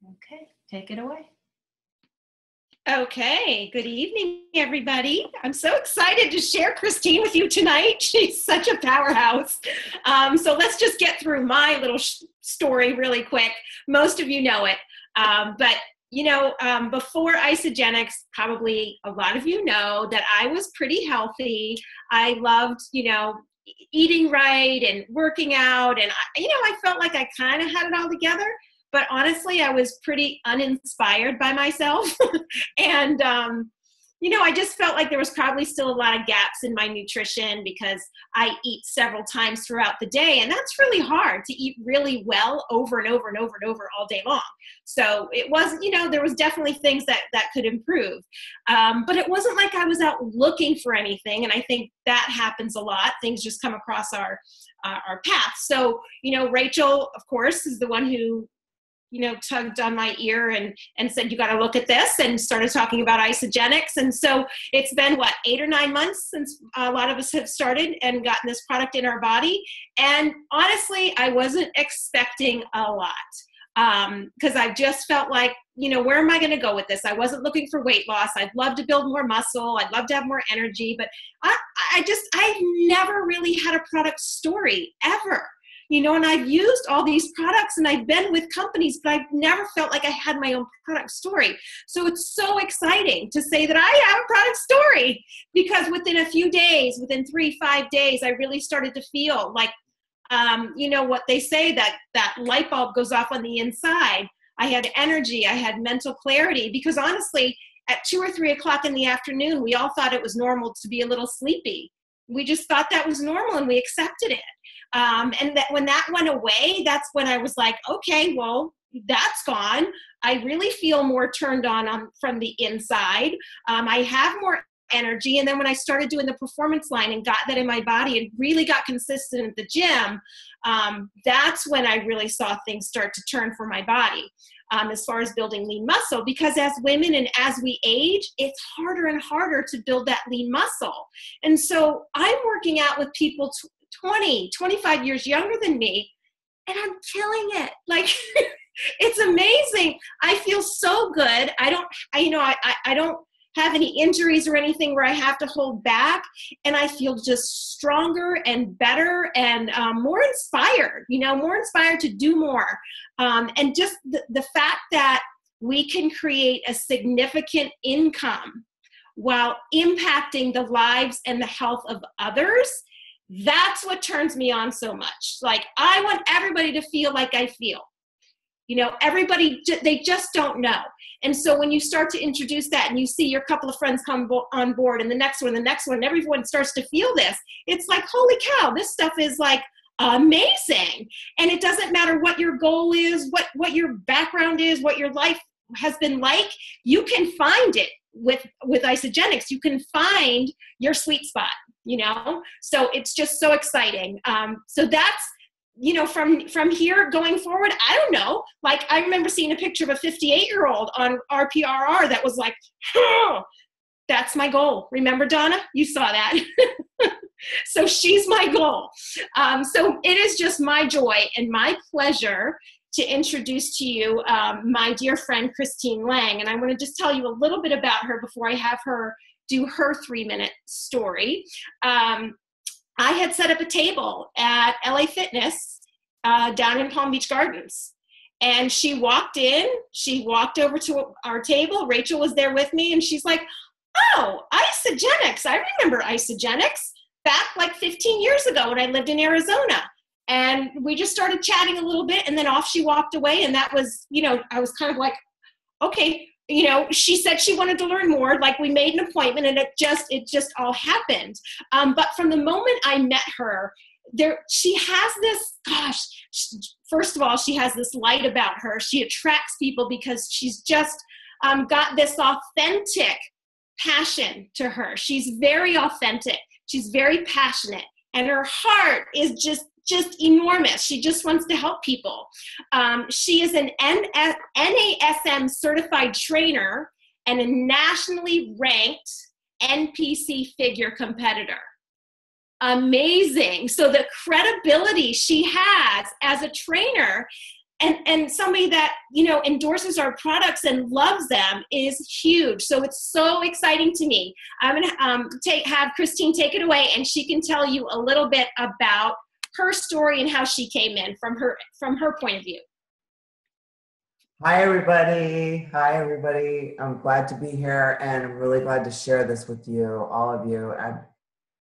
Okay, take it away. Okay, good evening, everybody. I'm so excited to share Christine with you tonight. She's such a powerhouse. So let's just get through my little story really quick. Most of you know it, but before Isagenix, probably a lot of you know that I was pretty healthy. I loved, eating right and working out, and I felt like I kind of had it all together. But honestly, I was pretty uninspired by myself. And, I just felt like there was probably still a lot of gaps in my nutrition because I eat several times throughout the day. And that's really hard to eat really well over and over and over and over all day long. So it wasn't, there was definitely things that could improve. But it wasn't like I was out looking for anything. And I think that happens a lot. Things just come across our path. So, Rachel, of course, is the one who tugged on my ear and said, you got to look at this, and started talking about Isagenix. And so it's been 8 or 9 months since a lot of us have started and gotten this product in our body. And honestly, I wasn't expecting a lot because I just felt like, where am I going to go with this? I wasn't looking for weight loss. I'd love to build more muscle. I'd love to have more energy, but I've never really had a product story ever. And I've used all these products and I've been with companies, but I've never felt like I had my own product story. So it's so exciting to say that I have a product story, because within a few days, within 3-5 days, I really started to feel like, what they say, that light bulb goes off on the inside. I had energy, I had mental clarity, because honestly, at 2 or 3 o'clock in the afternoon, we all thought it was normal to be a little sleepy. We just thought that was normal and we accepted it. And that when that went away, that's when I was like, okay, well, that's gone. I really feel more turned on from the inside. I have more energy. And then when I started doing the performance line and got that in my body and really got consistent at the gym, that's when I really saw things start to turn for my body. As far as building lean muscle, because as women and as we age, it's harder and harder to build that lean muscle. And so I'm working out with people 20, 25 years younger than me, and I'm killing it. Like, it's amazing. I feel so good. I don't have any injuries or anything where I have to hold back, and I feel just stronger and better and more inspired, more inspired to do more. And just the fact that we can create a significant income while impacting the lives and the health of others, that's what turns me on so much. Like, I want everybody to feel like I feel. Everybody, they just don't know. And so when you start to introduce that and you see your couple of friends come on board, and the next one, and everyone starts to feel this, it's like, holy cow, this stuff is like amazing. And it doesn't matter what your goal is, what your background is, what your life has been like, you can find it with Isagenix. You can find your sweet spot, So it's just so exciting. So that's, from here going forward, I don't know. Like, I remember seeing a picture of a 58-year-old on RPRR that was like, oh, that's my goal. Remember, Donna? You saw that. So she's my goal. So it is just my joy and my pleasure to introduce to you my dear friend, Christine Lang. And I want to just tell you a little bit about her before I have her do her 3-minute story. I had set up a table at LA Fitness down in Palm Beach Gardens. And she walked over to our table. Rachel was there with me, and she's like, oh, Isagenix. I remember Isagenix back like 15 years ago when I lived in Arizona. And we just started chatting a little bit, and then off she walked away. And that was, I was kind of like, okay. She said she wanted to learn more. Like, we made an appointment, and it just all happened. But from the moment I met her, she has this, first of all, she has this light about her. She attracts people because she's just got this authentic passion to her. She's very authentic. She's very passionate, and her heart is just enormous. She just wants to help people. She is an NASM certified trainer and a nationally ranked NPC figure competitor. Amazing. So the credibility she has as a trainer, and somebody that, you know, endorses our products and loves them is huge. So it's so exciting to me. I'm going to have Christine take it away, and she can tell you a little bit about her story and how she came in from her point of view. Hi, everybody. Hi, everybody. I'm glad to be here, and I'm really glad to share this with you, all of you.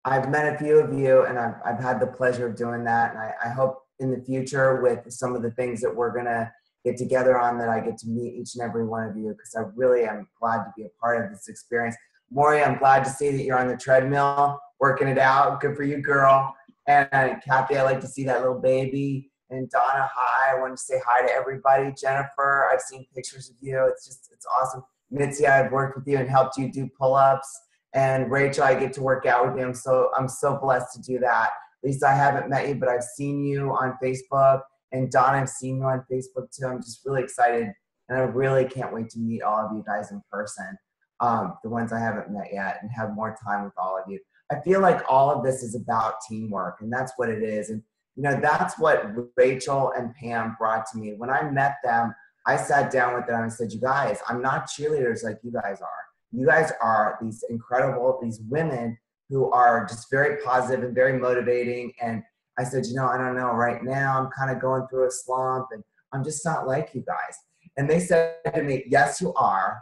I've met a few of you, and I've had the pleasure of doing that, and I hope in the future with some of the things that we're going to get together on that I get to meet each and every one of you, because I really am glad to be a part of this experience. Maury, I'm glad to see that you're on the treadmill, working it out. Good for you, girl. And Kathy, I like to see that little baby. And Donna, hi. I want to say hi to everybody. Jennifer, I've seen pictures of you. It's awesome. Mitzi, I've worked with you and helped you do pull-ups. And Rachel, I get to work out with you. I'm so blessed to do that. Lisa, I haven't met you, but I've seen you on Facebook. And Donna, I've seen you on Facebook too. I'm just really excited. And I really can't wait to meet all of you guys in person, the ones I haven't met yet, and have more time with all of you. I feel like all of this is about teamwork, and that's what it is. And you know, that's what Rachel and Pam brought to me. When I met them, I sat down with them and said, you guys, I'm not cheerleaders like you guys are. You guys are these women who are just very positive and very motivating. And I said, you know, I don't know, right now I'm kind of going through a slump and I'm just not like you guys. And they said to me, yes, you are.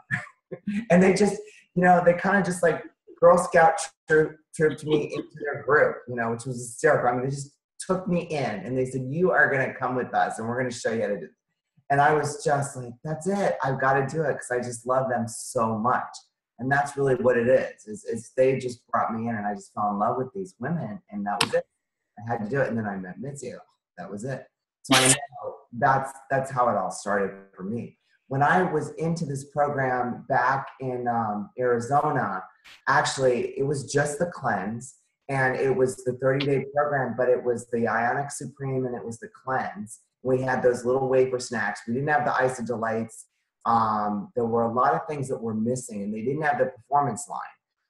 And they just, you know, they kind of just like Girl Scout trooped me into their group, you know, which was hysterical. I mean, they just took me in and they said, you are going to come with us and we're going to show you how to do it. And I was just like, that's it. I've got to do it because I just love them so much. And that's really what it is they just brought me in and I just fell in love with these women, and that was it. I had to do it. And then I met Mitzi. That was it. So I know that's how it all started for me. When I was into this program back in Arizona, actually, it was just the cleanse, and it was the 30-day program, but it was the Ionic Supreme and it was the cleanse. We had those little wafer snacks. We didn't have the Ice of Delights. There were a lot of things that were missing, and they didn't have the performance line.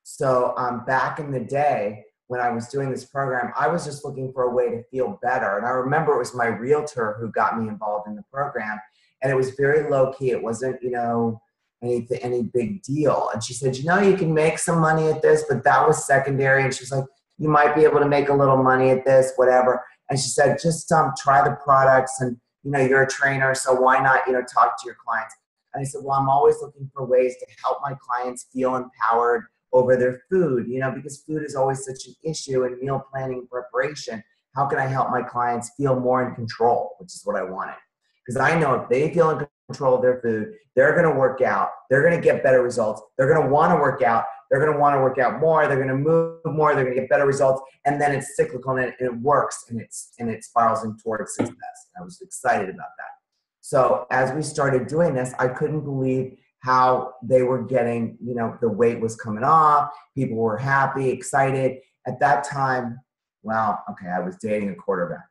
So back in the day when I was doing this program, I was just looking for a way to feel better. And I remember it was my realtor who got me involved in the program, and it was very low key. It wasn't, you know, any big deal. And she said, you know, you can make some money at this, but that was secondary. And she was like, you might be able to make a little money at this, whatever. And she said, just try the products, and, you know, you're a trainer, so why not, you know, talk to your clients. And I said, well, I'm always looking for ways to help my clients feel empowered over their food, you know, because food is always such an issue in meal planning and preparation. How can I help my clients feel more in control, which is what I wanted. Because I know if they feel in control of their food, they're going to work out, they're going to get better results, they're going to want to work out, they're going to want to work out more, they're going to move more, they're going to get better results, and then it's cyclical and it works, and it spirals in towards success. I was excited about that. So as we started doing this, I couldn't believe how they were getting, you know, the weight was coming off, people were happy, excited. At that time, well, okay, I was dating a quarterback.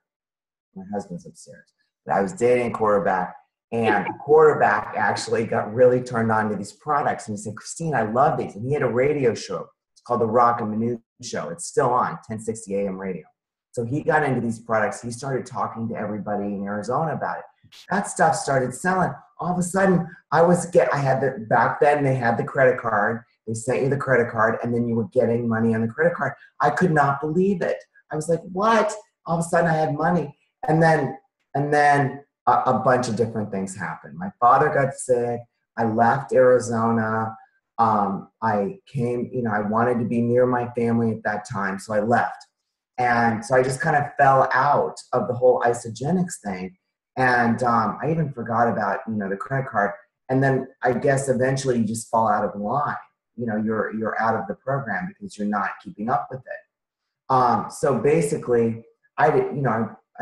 My husband's upstairs. But I was dating a quarterback, and the quarterback actually got really turned on to these products. And he said, Christine, I love these. And he had a radio show. It's called The Rock and Manu Show. It's still on, 1060 AM radio. So he got into these products. He started talking to everybody in Arizona about it. That stuff started selling. All of a sudden, back then they had the credit card. They sent you the credit card, and then you were getting money on the credit card. I could not believe it. I was like, what? All of a sudden I had money. And then a bunch of different things happened. My father got sick. I left Arizona. I came, you know, I wanted to be near my family at that time, so I left. And so I just kind of fell out of the whole Isagenix thing. And I even forgot about, you know, the credit card. And then I guess eventually you just fall out of line. You know, you're out of the program because you're not keeping up with it. So basically, I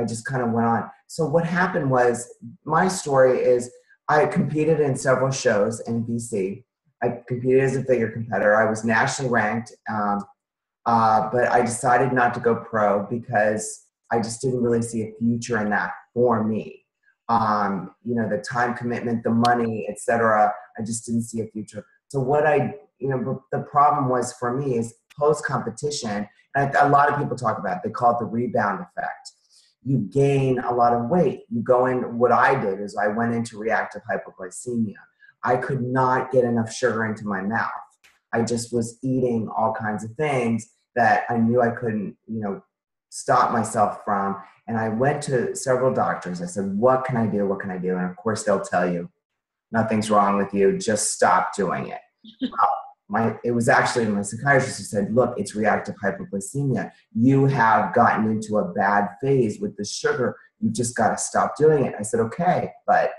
just kind of went on. So what happened was, my story is, I competed in several shows in BC. I competed as a figure competitor. I was nationally ranked, but I decided not to go pro because I just didn't really see a future in that for me. You know, the time commitment, the money, etc. I just didn't see a future. So the problem was for me is post-competition, and a lot of people talk about it, they call it the rebound effect. you gain a lot of weight. You go in, what I did is I went into reactive hypoglycemia. I could not get enough sugar into my mouth. I just was eating all kinds of things that I knew I couldn't, stop myself from. And I went to several doctors. I said, what can I do? What can I do? And of course they'll tell you, nothing's wrong with you. Just stop doing it. It was actually my psychiatrist who said, look, it's reactive hypoglycemia. You have gotten into a bad phase with the sugar. You just got to stop doing it. I said, okay, but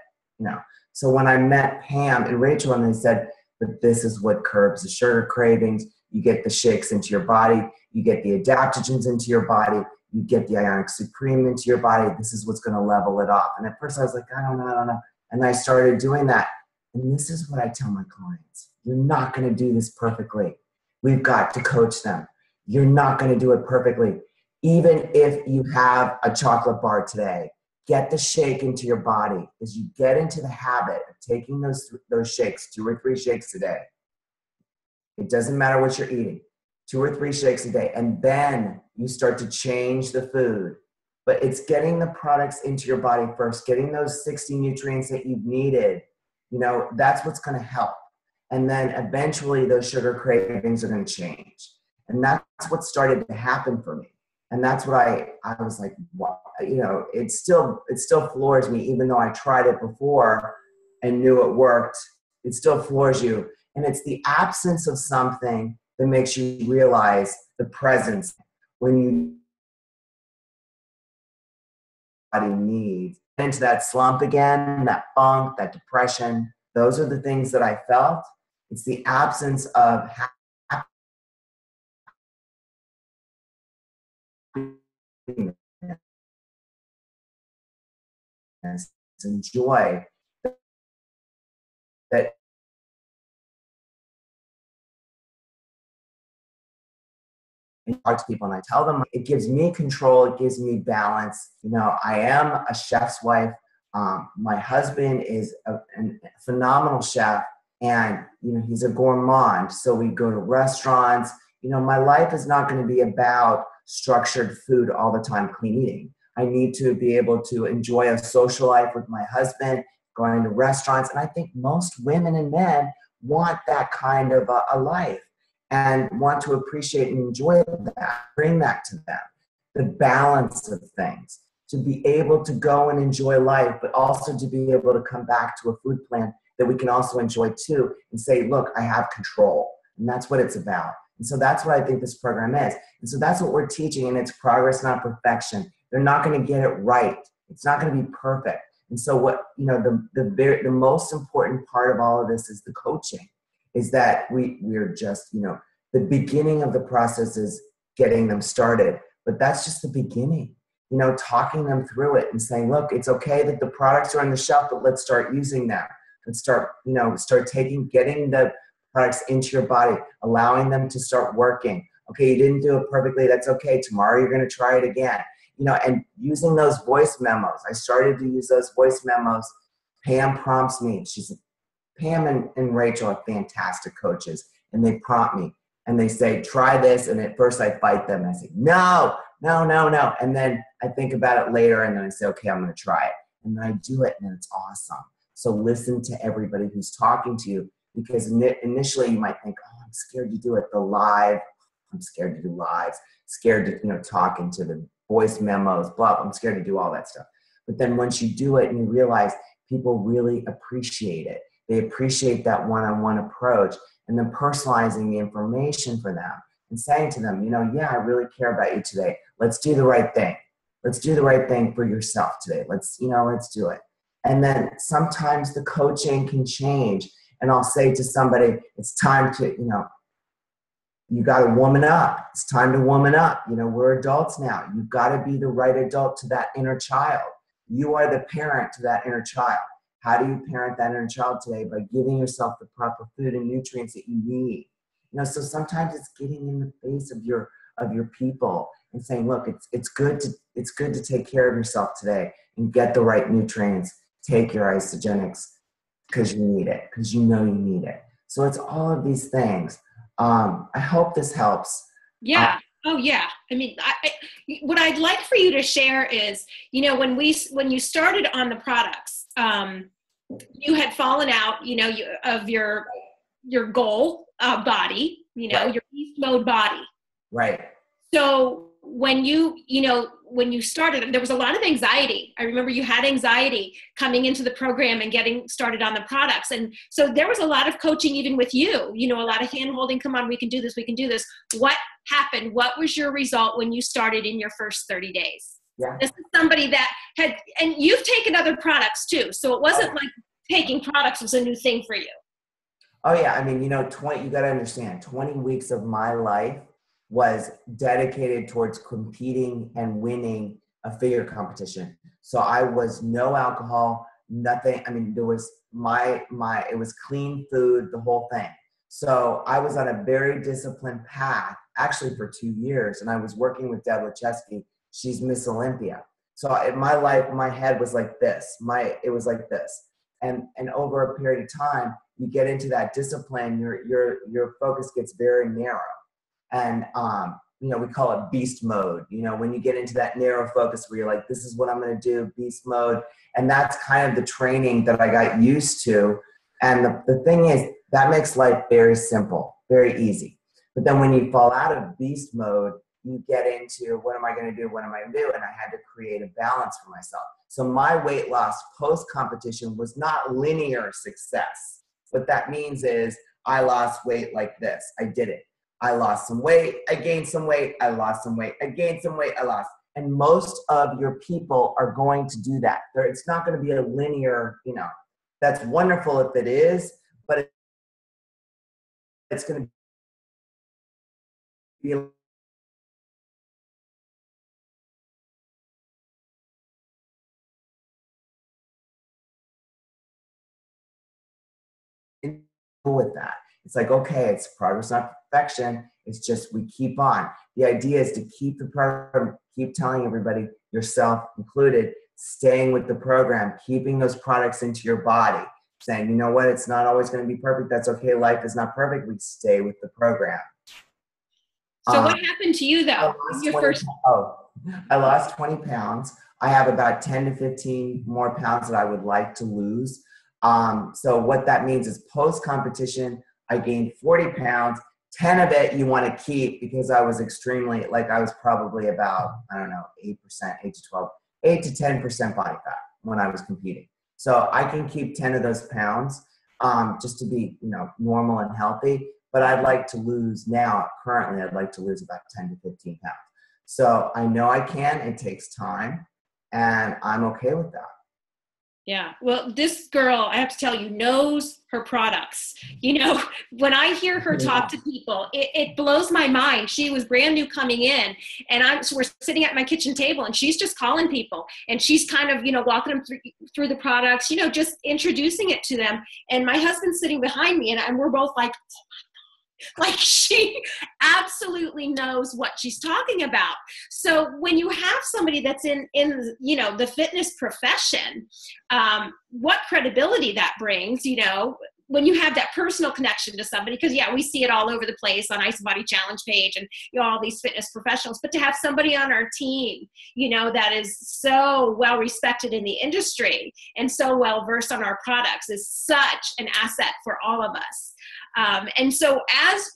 so when I met Pam and Rachel and they said, but this is what curbs the sugar cravings. You get the shakes into your body. You get the adaptogens into your body. You get the Ionic Supreme into your body. This is what's going to level it off. And at first I was like, I don't know. And I started doing that. And this is what I tell my clients. You're not going to do this perfectly. We've got to coach them. You're not going to do it perfectly. Even if you have a chocolate bar today, get the shake into your body. As you get into the habit of taking those shakes, 2 or 3 shakes a day. It doesn't matter what you're eating, 2 or 3 shakes a day. And then you start to change the food. But it's getting the products into your body first, getting those 60 nutrients that you've needed. That's what's going to help. And then eventually those sugar cravings are going to change. And that's what started to happen for me. And that's what I was like, wow, it still floors me, even though I tried it before and knew it worked. It still floors you. And it's the absence of something that makes you realize the presence when you body needs. Into that slump again, that funk, that depression, those are the things that I felt. It's the absence of happiness and joy that I talk to people and I tell them it gives me control, it gives me balance. I am a chef's wife. My husband is a phenomenal chef, and he's a gourmand. So we go to restaurants. My life is not going to be about structured food all the time, clean eating. I need to be able to enjoy a social life with my husband, going to restaurants. And I think most women and men want that kind of a life and want to appreciate and enjoy that, bring that to them. The balance of things, to be able to go and enjoy life, but also to be able to come back to a food plan that we can also enjoy too and say, look, I have control. And that's what it's about. And so that's what I think this program is. And so that's what we're teaching, and it's progress, not perfection. They're not going to get it right. It's not going to be perfect. And so what, the most important part of all of this is the coaching, is that we're just, the beginning of the process is getting them started, but that's just the beginning, talking them through it and saying, look, it's okay that the products are on the shelf, but let's start using them. Let's start, getting the products into your body, allowing them to start working. Okay, you didn't do it perfectly. That's okay. Tomorrow you're going to try it again. And using those voice memos. I started to use those voice memos. Pam prompts me. Pam and Rachel are fantastic coaches, and they prompt me and they say, try this. And at first I fight them. I say, no. And then I think about it later, and then I say, okay, I'm going to try it. And then I do it, and it's awesome. So listen to everybody who's talking to you, because initially you might think, oh, I'm scared to do it. I'm scared to do lives, scared to, talk into the voice memos, blah, I'm scared to do all that stuff. But then once you do it and you realize people really appreciate it, they appreciate that one-on-one approach, and then personalizing the information for them and saying to them, yeah, I really care about you today. Let's do the right thing. Let's do the right thing for yourself today. Let's do it. And then sometimes the coaching can change. And I'll say to somebody, it's time to, you got to woman up. It's time to woman up. We're adults now. You've got to be the right adult to that inner child. You are the parent to that inner child. How do you parent that inner child today? By giving yourself the proper food and nutrients that you need. So sometimes it's getting in the face of your people and saying, look, it's good to take care of yourself today and get the right nutrients. Take your isogenics because you need it, because you need it. So it's all of these things. I hope this helps. Yeah, Oh yeah. I mean, what I'd like for you to share is, when you started on the products, you had fallen out, of your goal body, Right. your beast mode body. Right. So when you started, there was a lot of anxiety. I remember you had anxiety coming into the program and getting started on the products. And so there was a lot of coaching, even with you, a lot of hand holding. Come on, we can do this. We can do this. What happened? What was your result when you started in your first 30 days? Yeah. This is somebody that and you've taken other products too. So it wasn't like taking products was a new thing for you. Oh yeah. I mean, you got to understand 20 weeks of my life was dedicated towards competing and winning a figure competition. So I was no alcohol, nothing. I mean, there was it was clean food, the whole thing. So I was on a very disciplined path, actually for 2 years. And I was working with Deb Lachesky. She's Miss Olympia. So in my life, my head was like this. It was like this. And over a period of time, you get into that discipline, your focus gets very narrow. And, we call it beast mode, when you get into that narrow focus where you're like, this is what I'm going to do, beast mode. And that's kind of the training that I got used to. And the thing is, that makes life very simple, very easy. But then when you fall out of beast mode, you get into what am I going to do? What am I going to do? And I had to create a balance for myself. So my weight loss post-competition was not linear success. What that means is I lost weight like this. I did it. I lost some weight, I gained some weight, I lost some weight, I gained some weight, I lost. And most of your people are going to do that. It's not going to be a linear, that's wonderful if it is, but it's going to be with that. It's like, okay, it's progress, not perfection. It's just we keep on. The idea is to keep the program, keep telling everybody, yourself included, staying with the program, keeping those products into your body, saying, you know what, it's not always going to be perfect. That's okay. Life is not perfect. We stay with the program. So what happened to you though? I lost 20 pounds. I have about 10 to 15 more pounds that I would like to lose. So what that means is post-competition, I gained 40 pounds. 10 of it you want to keep because I was I was probably about, 8%, 8 to 12, 8 to 10% body fat when I was competing. So I can keep 10 of those pounds just to be, normal and healthy. But I'd like to lose currently I'd like to lose about 10 to 15 pounds. So I know I can, it takes time, and I'm okay with that. Yeah. Well, this girl, I have to tell you, knows her products. When I hear her talk to people, it blows my mind. She was brand new coming in, and we're sitting at my kitchen table, and she's just calling people, and she's kind of, walking them through the products, just introducing it to them. And my husband's sitting behind me, and we're both like, she absolutely knows what she's talking about. So when you have somebody that's in the fitness profession, what credibility that brings, when you have that personal connection to somebody, because we see it all over the place on Ice Body Challenge page and all these fitness professionals, but to have somebody on our team, that is so well respected in the industry and so well versed on our products is such an asset for all of us. And so as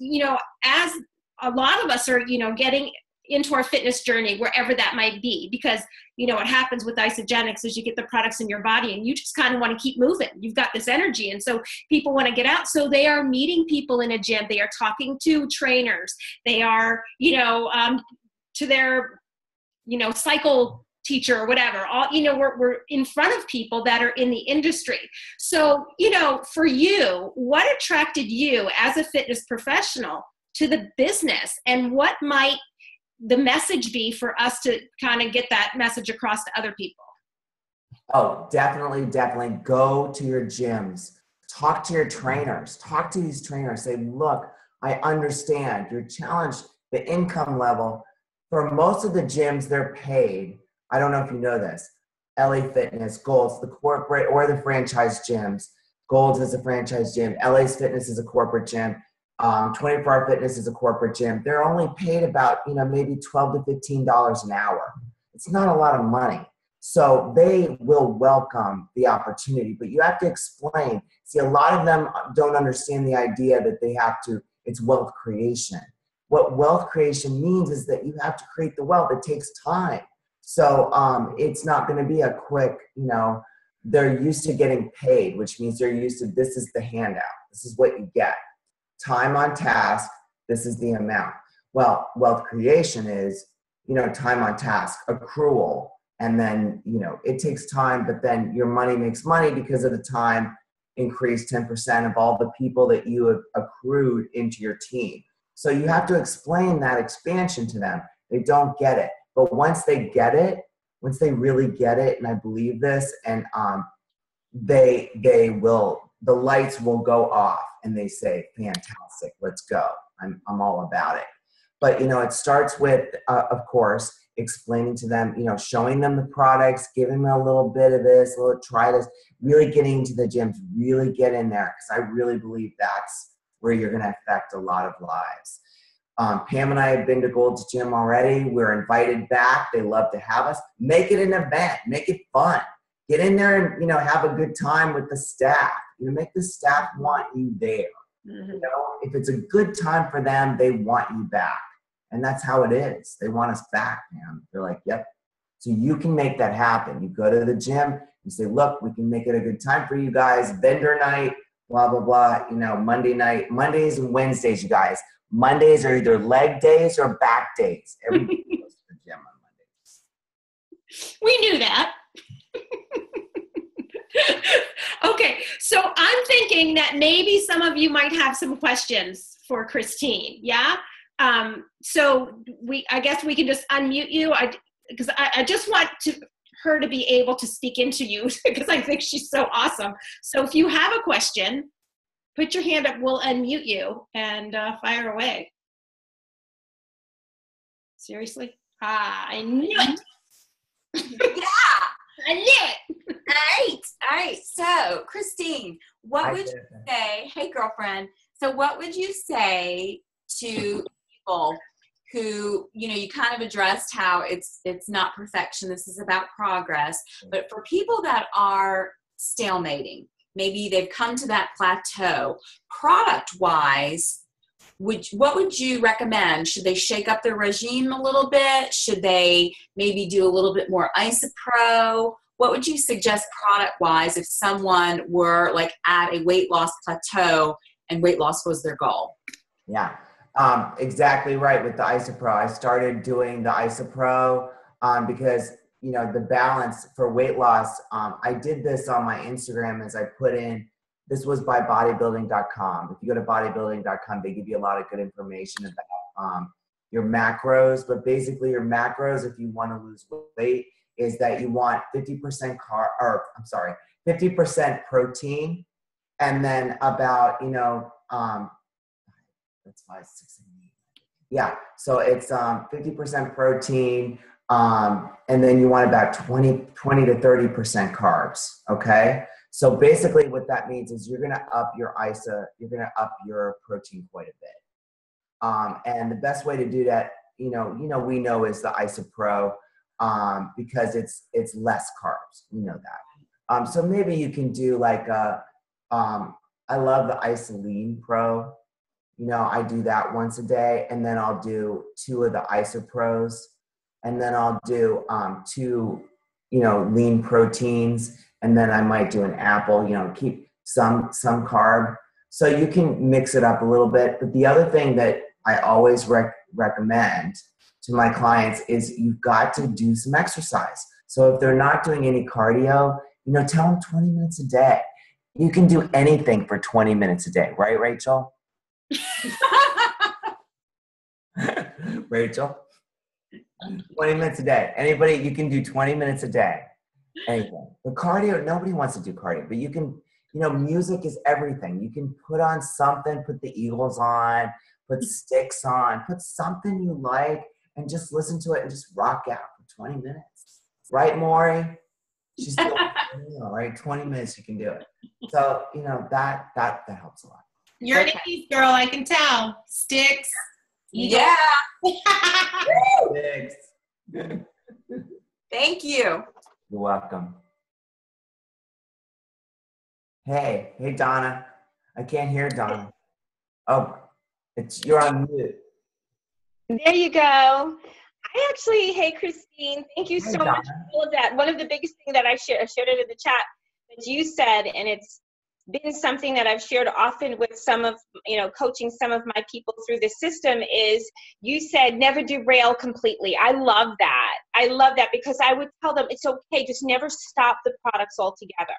a lot of us are, getting into our fitness journey, wherever that might be, because, what happens with Isagenix is you get the products in your body and you just kind of want to keep moving. You've got this energy. And so people want to get out. So they are meeting people in a gym. They are talking to trainers. They are, to their, cycle teacher or whatever, we're in front of people that are in the industry. So, for you, what attracted you as a fitness professional to the business, and what might the message be for us to kind of get that message across to other people? Oh, definitely go to your gyms, talk to your trainers, talk to these trainers, say, look, I understand your challenge, the income level. For most of the gyms, they're paid. I don't know if you know this. LA Fitness, Gold's, the corporate or the franchise gyms. Gold's is a franchise gym. LA's Fitness is a corporate gym. 24 Hour Fitness is a corporate gym. They're only paid about, maybe $12 to $15 an hour. It's not a lot of money. So they will welcome the opportunity, but you have to explain. See, a lot of them don't understand the idea that it's wealth creation. What wealth creation means is that you have to create the wealth. It takes time. So it's not going to be a quick, they're used to getting paid, which means they're used to, this is the handout. This is what you get. Time on task, this is the amount. Well, wealth creation is, time on task, accrual, and then, it takes time, but then your money makes money because of the time increase 10% of all the people that you have accrued into your team. So you have to explain that expansion to them. They don't get it. But once they get it, once they really get it, and I believe this, and they will, the lights will go off and they say, fantastic, let's go. I'm all about it. But, it starts with, of course, explaining to them, showing them the products, giving them a little bit of this, a little try this, really getting into the gyms, really get in there. Because I really believe that's where you're going to affect a lot of lives. Pam and I have been to Gold's Gym already. We're invited back. They love to have us. Make it an event. Make it fun. Get in there and, have a good time with the staff. Make the staff want you there. Mm-hmm. If it's a good time for them, they want you back. And that's how it is. They want us back, man. They're like, yep. So you can make that happen. You go to the gym, you say, look, we can make it a good time for you guys. Vendor night, blah, blah, blah. Monday night, Mondays and Wednesdays, you guys. Mondays are either leg days or back days. Everybody goes to the gym on Mondays. We knew that. Okay, so I'm thinking that maybe some of you might have some questions for Christine, yeah? So I guess we can just unmute you, because I just want her to be able to speak into you because I think she's so awesome. So if you have a question, put your hand up, we'll unmute you and fire away. Seriously? I knew it. Yeah, I knew it. All right. So, Christine, what would you say? Hey, girlfriend. So, what would you say to people who, you kind of addressed how it's not perfection. This is about progress. But for people that are stalemating, maybe they've come to that plateau, product-wise, what would you recommend? Should they shake up their regime a little bit? Should they maybe do a little bit more Isopro? What would you suggest product-wise if someone were like at a weight loss plateau and weight loss was their goal? Yeah, exactly right with the Isopro. I started doing the Isopro because, the balance for weight loss, I did this on my Instagram as I put in, this was by bodybuilding.com. If you go to bodybuilding.com, they give you a lot of good information about your macros, but basically your macros, if you want to lose weight, is that you want 50% 50% protein, and then about, that's 5, 6, and 8. Yeah, so it's 50% protein, and then you want about 20 to 30% carbs, okay? So basically what that means is you're gonna up your you're gonna up your protein quite a bit. And the best way to do that, we know is the Isopro, because it's less carbs, we know that. So maybe you can do like I love the Isoline Pro. I do that once a day, and then I'll do 2 of the Isopros, and then I'll do 2, lean proteins, and then I might do an apple, keep some carb. So you can mix it up a little bit. But the other thing that I always recommend to my clients is you've got to do some exercise. So if they're not doing any cardio, tell them 20 minutes a day. You can do anything for 20 minutes a day, right, Rachel? Rachel? 20 minutes a day. Anybody, you can do 20 minutes a day. Anything. But cardio, nobody wants to do cardio, but you can, music is everything. You can put on something, put the Eagles on, put Styx on, put something you like, and just listen to it and just rock out for 20 minutes. Right, Maury? She's doing, right? 20 minutes, you can do it. So, that helps a lot. You're an 80s girl, I can tell. Sticks. Yeah. Thanks. Thank you. You're welcome. Hey, Donna. I can't hear Donna. Oh, you're on mute. There you go. Hey, Christine, thank you so Donna. much for all of that. One of the biggest things that I shared it in the chat that you said, and it's been something that I've shared often with coaching some of my people through the system, is you said never derail completely. I love that because I would tell them it's okay, just never stop the products altogether.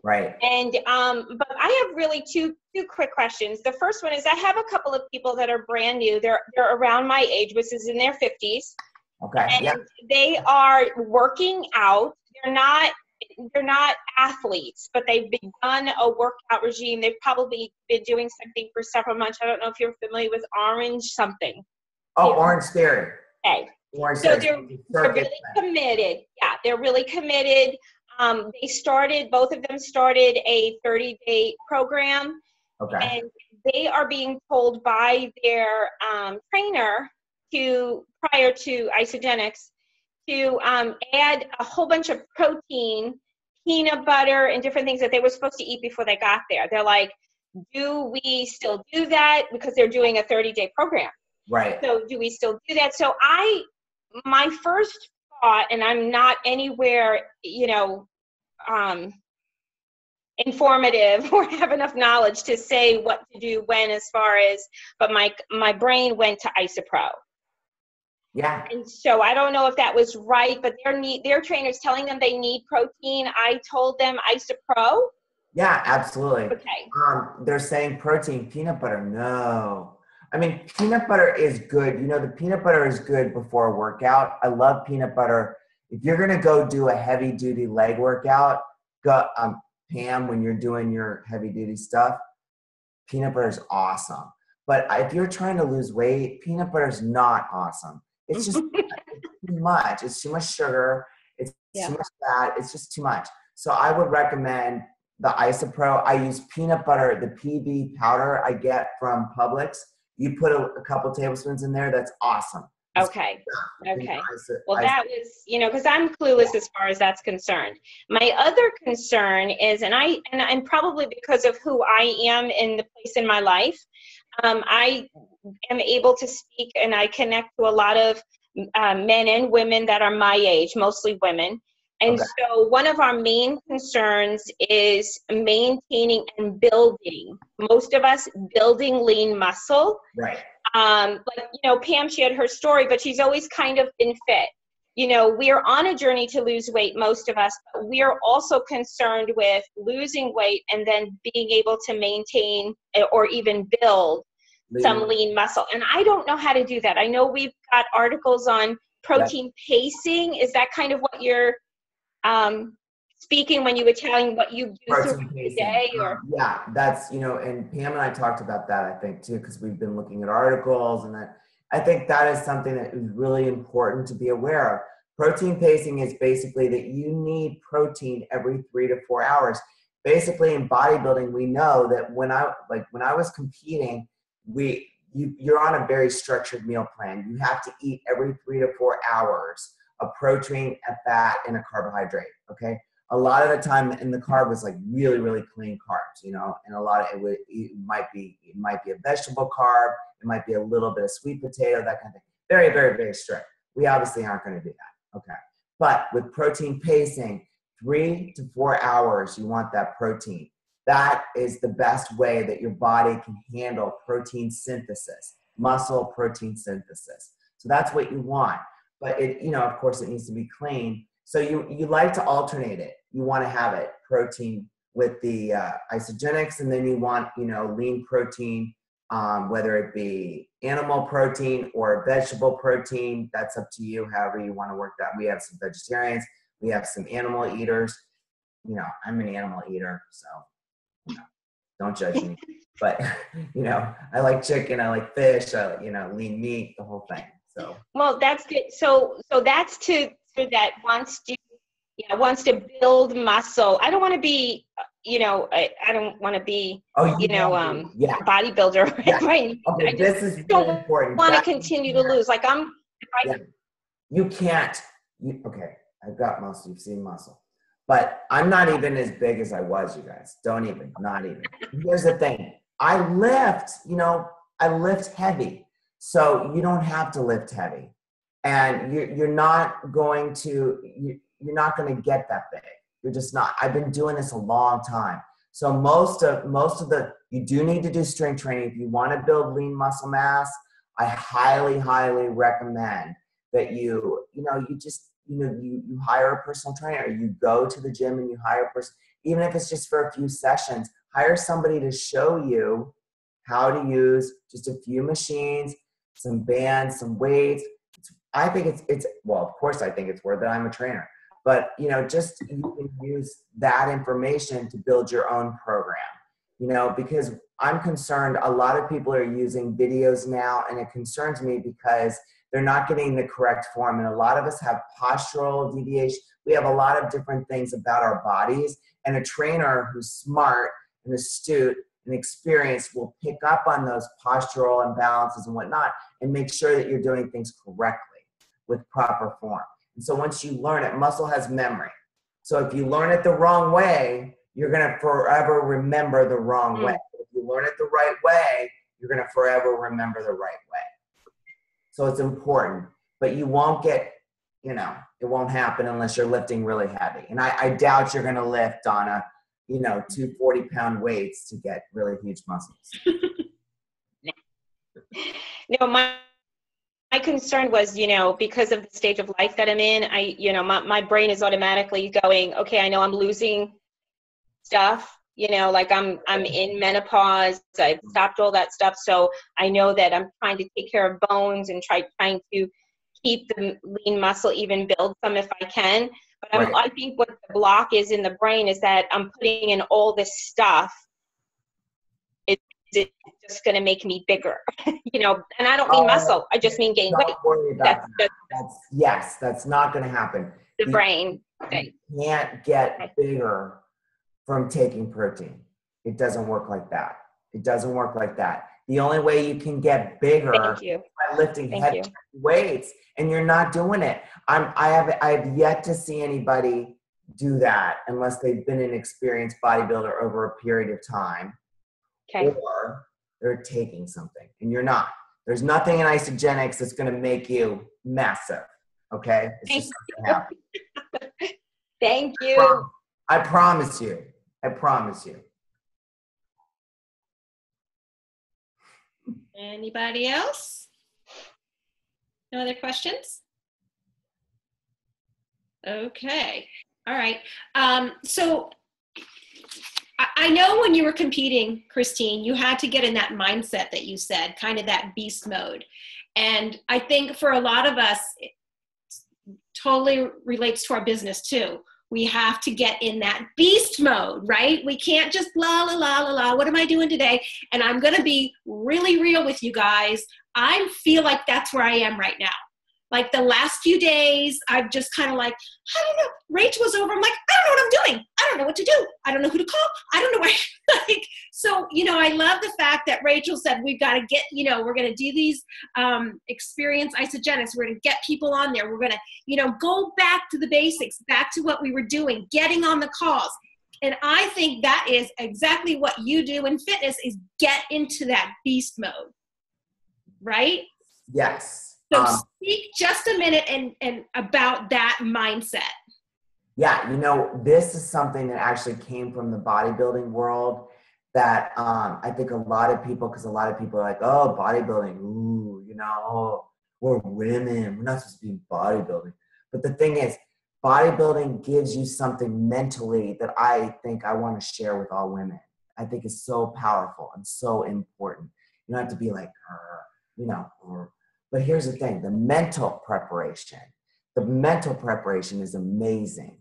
Right. And but I have really two quick questions. The first one is I have a couple of people that are brand new. They're around my age, which is in their 50s. Okay. And they are working out. They're not athletes, but they've begun a workout regime. They've probably been doing something for several months. I don't know if you're familiar with Orange something. Oh, Orange Theory. Okay. Orange So Theory. they're really committed. Yeah, they're really committed. Both of them started a 30-day program. Okay. And they are being told by their trainer prior to Isagenix to add a whole bunch of protein, peanut butter, and different things that they were supposed to eat before they got there. They're like, do we still do that? Because they're doing a 30-day program. Right. So do we still do that? So my first thought, and I'm not anywhere, informative or have enough knowledge to say what to do when, but my brain went to Isopro. Yeah. And so I don't know if that was right, but their trainer's telling them they need protein. I told them Isopro. Yeah, absolutely. Okay. They're saying protein, peanut butter. No. I mean, peanut butter is good. The peanut butter is good before a workout. I love peanut butter. If you're going to go do a heavy duty leg workout, Pam, when you're doing your heavy duty stuff, peanut butter is awesome. But if you're trying to lose weight, peanut butter is not awesome. It's just it's too much. It's too much sugar. It's too much fat. It's just too much. So I would recommend the Isopro. I use peanut butter, the PB powder I get from Publix. You put a couple tablespoons in there. That's awesome. Okay. Well, that was, because I'm clueless as far as that's concerned. My other concern is, and probably because of who I am in the place in my life, I am able to speak and I connect to a lot of men and women that are my age, mostly women. And so one of our main concerns is maintaining and building, most of us building lean muscle. Right. Pam shared her story, but she's always kind of been fit. We are on a journey to lose weight, most of us, but we are also concerned with losing weight and then being able to maintain or even build some lean muscle. And I don't know how to do that. I know we've got articles on protein pacing. Is that kind of what you're speaking when you were telling what you do throughout the day? Or yeah, that's and Pam and I talked about that, I think, too, because we've been looking at articles, and I think that is something that is really important to be aware of. Protein pacing is basically that you need protein every 3 to 4 hours. Basically, in bodybuilding, we know that when I was competing, you're on a very structured meal plan. You have to eat every 3 to 4 hours a protein, a fat, and a carbohydrate. Okay. A lot of the time, and the carb was like really, really clean carbs, and a lot of it might be a vegetable carb. It might be a little bit of sweet potato, that kind of thing. Very, very, very strict. We obviously aren't going to do that. Okay. But with protein pacing, 3 to 4 hours, you want that protein. That is the best way that your body can handle protein synthesis, muscle protein synthesis. So that's what you want. But of course, it needs to be clean. So you like to alternate it. You want to have it protein with the Isagenix, and then you want lean protein, whether it be animal protein or vegetable protein. That's up to you. However you want to work that. We have some vegetarians. We have some animal eaters. I'm an animal eater, so don't judge me. But I like chicken. I like fish. Lean meat. The whole thing. So well, that's good. So that's that wants to build muscle. I don't want to be you know, I don't want to be, Oh, you know, yeah. bodybuilder. Yeah. Right? Okay, I this just is really don't important. want to That- continue to lose. Like Yeah. You can't. Okay, I've got muscle. You've seen muscle. But I'm not even as big as I was, you guys. Don't even, not even. Here's the thing. I lift, you know, I lift heavy. So you don't have to lift heavy. And you're not going to, you're not going to get that big. You're just not. I've been doing this a long time. So most of the, you do need to do strength training. If you want to build lean muscle mass, I highly, highly recommend that you hire a personal trainer. You go to the gym and you hire a person, even if it's just for a few sessions, hire somebody to show you how to use just a few machines, some bands, some weights. I think it's well, of course I think it's worth it. I'm a trainer. But, you know, just you can use that information to build your own program, you know, because I'm concerned a lot of people are using videos now, and it concerns me because they're not getting the correct form. And a lot of us have postural deviation. We have a lot of different things about our bodies, and a trainer who's smart and astute and experienced will pick up on those postural imbalances and whatnot and make sure that you're doing things correctly with proper form. And so once you learn it, muscle has memory. So if you learn it the wrong way, you're going to forever remember the wrong way. If you learn it the right way, you're going to forever remember the right way. So it's important, but you won't get, you know, it won't happen unless you're lifting really heavy. And I doubt you're going to lift on a, you know, 2 40-pound weights to get really huge muscles. No, my concern was, you know, because of the stage of life that I'm in, my brain is automatically going, okay, I know I'm losing stuff, you know, like I'm in menopause, I've stopped all that stuff. So I know that I'm trying to take care of bones and trying to keep the lean muscle, even build some if I can. But I think what the block is in the brain is that I'm putting in all this stuff. It's just going to make me bigger, you know, and I don't mean muscle. I just mean gain weight. Don't worry about that. That's not going to happen. The brain thing. You can't get bigger from taking protein. It doesn't work like that. It doesn't work like that. The only way you can get bigger is by lifting heavy weights, and you're not doing it. I have yet to see anybody do that unless they've been an experienced bodybuilder over a period of time. Okay. Or they're taking something, and you're not. There's nothing in Isagenix that's going to make you massive. Okay? It's just not going to happen. Thank you. I promise you. I promise you. Anybody else? No other questions? Okay. All right. So I know when you were competing, Christine, you had to get in that mindset that you said, kind of that beast mode. And I think for a lot of us, it totally relates to our business too. We have to get in that beast mode, right? We can't just la, la, la, la, la. What am I doing today? And I'm going to be really real with you guys. I feel like that's where I am right now. Like the last few days, I've just kind of like, I don't know. Rachel was over. I'm like, I don't know what I'm doing. I don't know what to do. I don't know who to call. I don't know where. Like, so, you know, I love the fact that Rachel said, we've got to get, you know, we're going to do these experience Isagenix. We're going to get people on there. We're going to, you know, go back to the basics, back to what we were doing, getting on the calls. And I think that is exactly what you do in fitness is get into that beast mode, right? Yes. So speak just a minute and about that mindset. Yeah, you know, this is something that actually came from the bodybuilding world that I think a lot of people, because a lot of people are like, oh, bodybuilding, ooh, you know, oh, we're women, we're not supposed to be bodybuilding. But the thing is, bodybuilding gives you something mentally that I think I want to share with all women. I think is so powerful and so important. You don't have to be like, you know, but here's the thing, the mental preparation is amazing.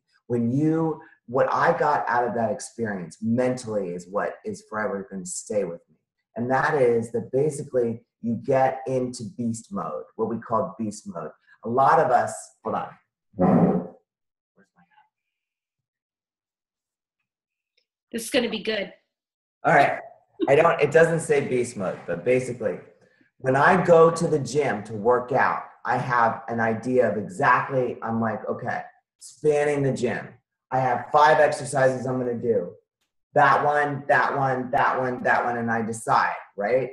What I got out of that experience mentally is what is forever going to stay with me. And that is that basically you get into beast mode, what we call beast mode. A lot of us, hold on. Where's my hat? This is going to be good. All right. It doesn't say beast mode, but basically, when I go to the gym to work out, I have an idea of exactly, I'm like, okay, spanning the gym. I have 5 exercises I'm going to do. That one, that one, that one, that one, and I decide, right?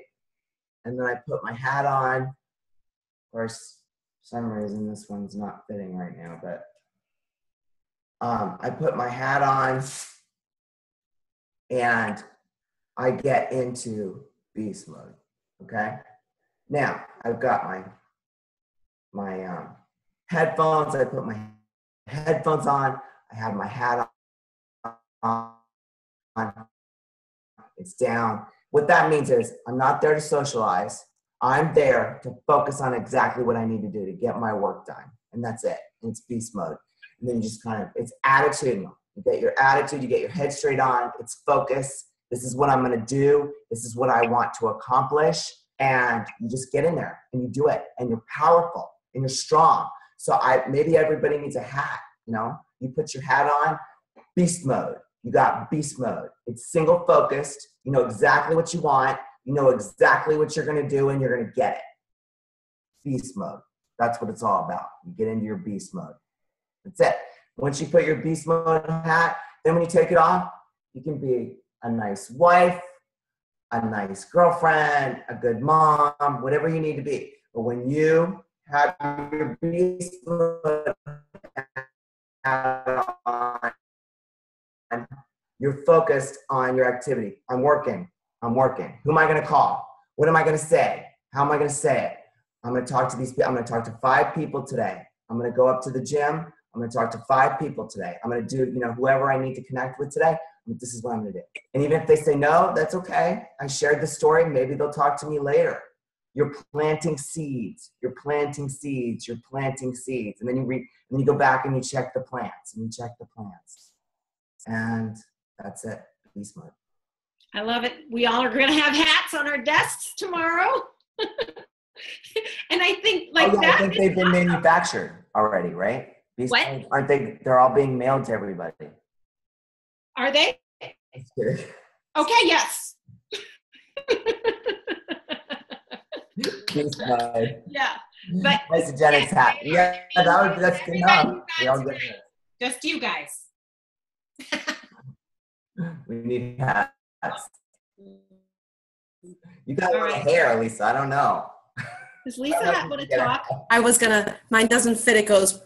And then I put my hat on. Of course, for some reason, this one's not fitting right now, but I put my hat on and I get into beast mode, okay? Now, I've got my headphones. I put my headphones on. I have my hat on. It's down. What that means is I'm not there to socialize. I'm there to focus on exactly what I need to do to get my work done. And that's it. And it's beast mode. And then you just it's attitudinal. You get your attitude, you get your head straight on. It's focus. This is what I'm going to do. This is what I want to accomplish. And you just get in there and you do it. And you're powerful and you're strong. So maybe everybody needs a hat, You put your hat on, beast mode. You got beast mode. It's single focused. You know exactly what you want. You know exactly what you're going to do and you're going to get it. Beast mode. That's what it's all about. You get into your beast mode. That's it. Once you put your beast mode hat, then when you take it off, you can be a nice wife, a nice girlfriend, a good mom, whatever you need to be. But when you have your beast mode hat on, you're focused on your activity. I'm working. Who am I going to call? What am I going to say? How am I going to say it? I'm going to talk to these people. I'm going to talk to 5 people today. I'm going to go up to the gym. I'm going to talk to 5 people today. I'm going to do, whoever I need to connect with today. This is what I'm going to do. And even if they say no, that's okay. I shared the story. Maybe they'll talk to me later. You're planting seeds. You're planting seeds. You're planting seeds. And then you go back and you check the plants. And that's it. Beast mode. I love it. We all are going to have hats on our desks tomorrow. And I think I think they've been manufactured already, right? Beast what? Modes, aren't they? They're all being mailed to everybody. Are they? Okay, yes. Beast mode. Yeah. But Isogenics hat. Yeah, that's good enough. We all get it. Just you guys. We need hats. You got a lot of hair, Lisa. I don't know. Does Lisa want to talk? Mine doesn't fit. It goes.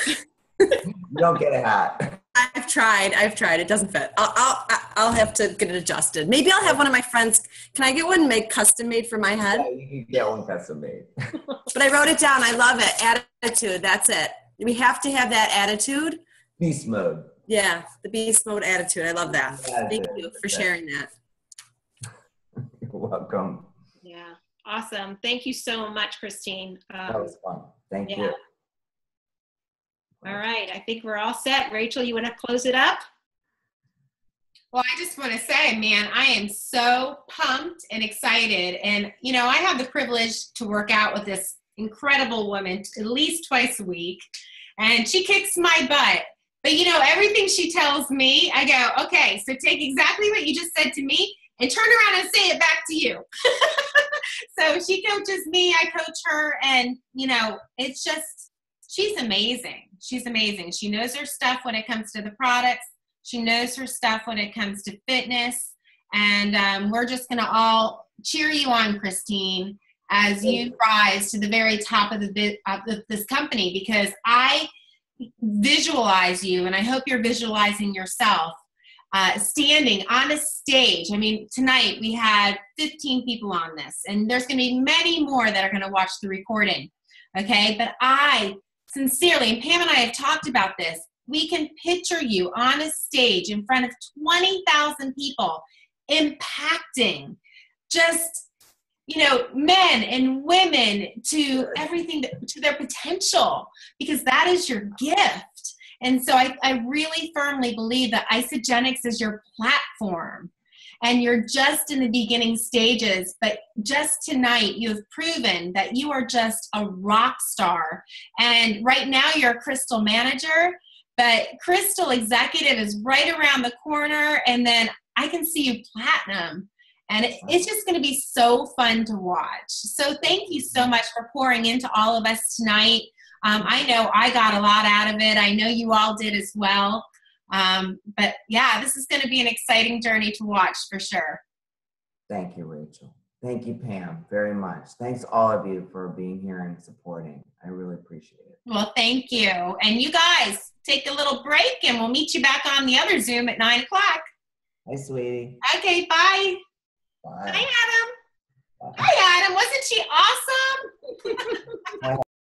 You don't get a hat. I've tried. It doesn't fit. I'll have to get it adjusted. Maybe I'll have one of my friends. Can I get one custom made for my head? Yeah, you can get one custom made. But I wrote it down. I love it. Attitude. That's it. We have to have that attitude. Beast mode. Yeah, the beast mode attitude. I love that. Thank you for sharing that. You're welcome. Yeah, awesome. Thank you so much, Christine. That was fun. Thank you. All right, I think we're all set. Rachel, you want to close it up? Well, I just want to say, man, I am so pumped and excited. And, I have the privilege to work out with this incredible woman at least twice a week. And she kicks my butt. But, everything she tells me, I go, okay, so take exactly what you just said to me and turn around and say it back to you. So she coaches me, I coach her. And, it's just, she's amazing. She's amazing. She knows her stuff when it comes to the products. She knows her stuff when it comes to fitness. And we're just going to all cheer you on, Christine, as you rise to the very top of this company, because I visualize you, and I hope you're visualizing yourself, standing on a stage. I mean, tonight we had 15 people on this, and there's going to be many more that are going to watch the recording. Okay. But I sincerely, and Pam and I have talked about this, we can picture you on a stage in front of 20,000 people impacting just, men and women to everything, to their potential, because that is your gift. And so I really firmly believe that Isogenics is your platform, and you're just in the beginning stages. But just tonight, you have proven that you are just a rock star. And right now you're a crystal manager, But Crystal Executive is right around the corner, and then I can see you Platinum. And it's just going to be so fun to watch. So thank you so much for pouring into all of us tonight. I know I got a lot out of it. I know you all did as well. But yeah, this is going to be an exciting journey to watch for sure. Thank you, Rachel. Thank you, Pam, very much. Thanks all of you for being here and supporting. I really appreciate it. Well, thank you. And you guys take a little break and we'll meet you back on the other Zoom at 9 o'clock. Hi, sweetie. Okay, bye. Bye. Hi, Adam. Bye. Hi, Adam. Wasn't she awesome?